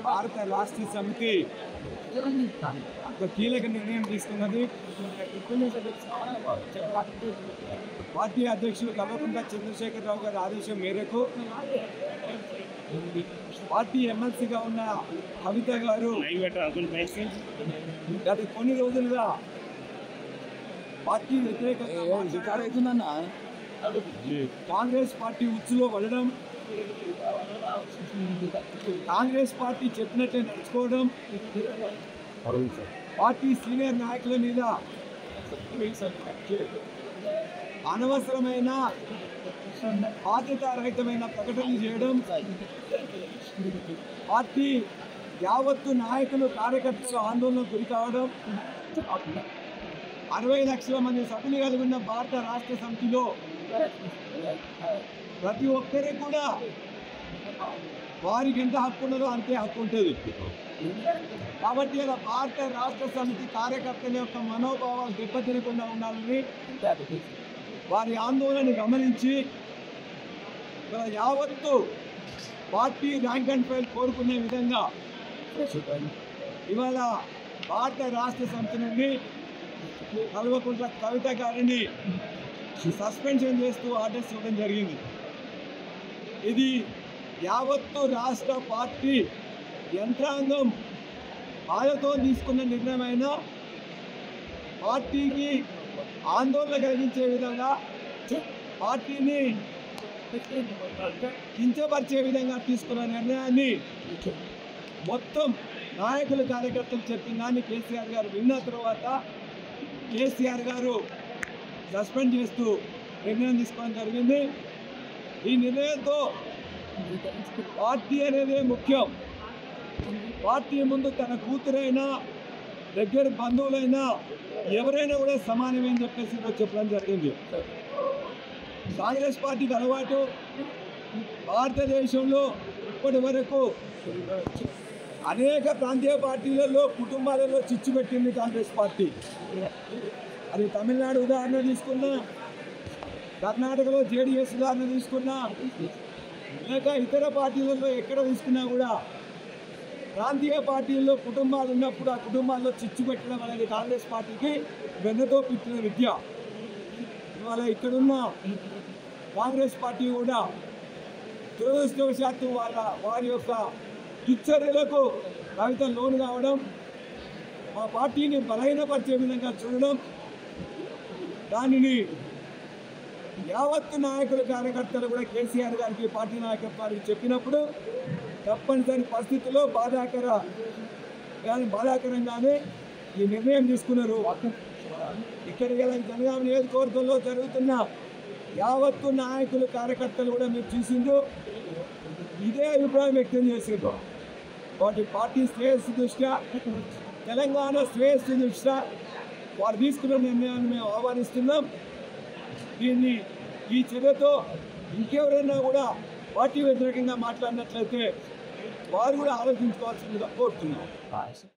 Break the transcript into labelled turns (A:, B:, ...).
A: భారత రాష్ట్ర సమితి ఒక కీలక నిర్ణయం తీసుకున్నది. పార్టీ అధ్యక్షులు కల్వకుంట్ల చంద్రశేఖరరావు గారి ఆదేశం మేరకు పార్టీ ఎమ్మెల్సీగా ఉన్న కవిత గారు గత కొన్ని రోజులుగా పార్టీ వ్యతిరేక కాంగ్రెస్ పార్టీ ఉచ్చులో పడడం, కాంగ్రెస్ పార్టీ చెప్పినట్టే నడుచుకోవడం, పార్టీ సీనియర్ నాయకుల మీద అనవసరమైన బాధ్యతారహితమైన ప్రకటనలు చేయడం, పార్టీ యావత్తు నాయకులు కార్యకర్తలు ఆందోళనకు గురి కావడం, 60 లక్షల మంది సభ్యులు కలిగి ఉన్న భారత రాష్ట్ర సమితిలో ప్రతి ఒక్కరికి కూడా వారికి ఎంత హక్కు ఉన్నదో అంతే హక్కు ఉంటుంది. కాబట్టి ఇలా భారత రాష్ట్ర సమితి కార్యకర్తల యొక్క మనోభావాలు దెబ్బతినకుండా ఉండాలని వారి ఆందోళనని గమనించి యావత్తు పార్టీ ర్యాంక్ అండ్ ఫైల్ కోరుకునే విధంగా ఇవాళ భారత రాష్ట్ర సమితి నుండి కల్వకుంట్ల కవిత గారిని సస్పెన్షన్ చేస్తూ ఆర్డర్స్ ఇవ్వడం జరిగింది. ఇది యావత్తు రాష్ట్ర పార్టీ యంత్రాంగం బాధతో తీసుకున్న నిర్ణయమైన పార్టీకి ఆందోళన కలిగించే విధంగా, పార్టీని కించపరిచే విధంగా తీసుకున్న నిర్ణయాన్ని మొత్తం నాయకులు కార్యకర్తలు చెప్పిన దాన్ని కేసీఆర్ గారు విన్న తర్వాత కేసీఆర్ గారు సస్పెండ్ చేస్తూ నిర్ణయం తీసుకోవడం జరిగింది. ఈ నిర్ణయంతో పార్టీ అనేది ముఖ్యం. పార్టీ ముందు తన కూతురైనా దగ్గర బంధువులైనా ఎవరైనా కూడా సమానమే అని చెప్పేసి చెప్పడం జరిగింది. కాంగ్రెస్ పార్టీకి అలవాటు భారతదేశంలో ఇప్పటి వరకు అనేక ప్రాంతీయ పార్టీలలో కుటుంబాలలో చిచ్చు పెట్టింది కాంగ్రెస్ పార్టీ. అది తమిళనాడు ఉదాహరణ తీసుకున్నా, కర్ణాటకలో జేడీఎస్ ఉదాహరణ తీసుకున్నా, లేక ఇతర పార్టీలలో ఎక్కడ తీసుకున్నా కూడా ప్రాంతీయ పార్టీల్లో కుటుంబాలు ఉన్నప్పుడు ఆ కుటుంబాల్లో చిచ్చు పెట్టడం అనేది కాంగ్రెస్ పార్టీకి వెన్నతో పుట్టిన విద్య. ఇవాళ ఇక్కడున్న కాంగ్రెస్ పార్టీ కూడా దురదృష్టవశాత్తు వారి యొక్క దుశ్చర్యలకు కవిత లోను కావడం, మా పార్టీని బలహీనపరిచే విధంగా చూడడం, దానిని యావత్తు నాయకుల కార్యకర్తలు కూడా కేసీఆర్ గారికి పార్టీ నాయకత్వానికి చెప్పినప్పుడు తప్పనిసరి పరిస్థితుల్లో బాధాకరంగానే ఈ నిర్ణయం తీసుకున్నారు. ఇక్కడ జనగామ నియోజకవర్గంలో జరుగుతున్న యావత్తు నాయకులు కార్యకర్తలు కూడా మీరు చూసిండ్రు, ఇదే అభిప్రాయం వ్యక్తం చేసిండ్రు. వాటి పార్టీ శ్రేయస్సు దృష్ట్యా, తెలంగాణ శ్రేయస్సు దృష్ట్యా వారు తీసుకున్న నిర్ణయాన్ని మేము ఆహ్వానిస్తున్నాం. దీన్ని ఈ చర్యతో ఇంకెవరైనా కూడా పార్టీ వ్యతిరేకంగా మాట్లాడినట్లయితే వారు కూడా ఆలోచించుకోవాల్సిందిగా కోరుతున్నాం.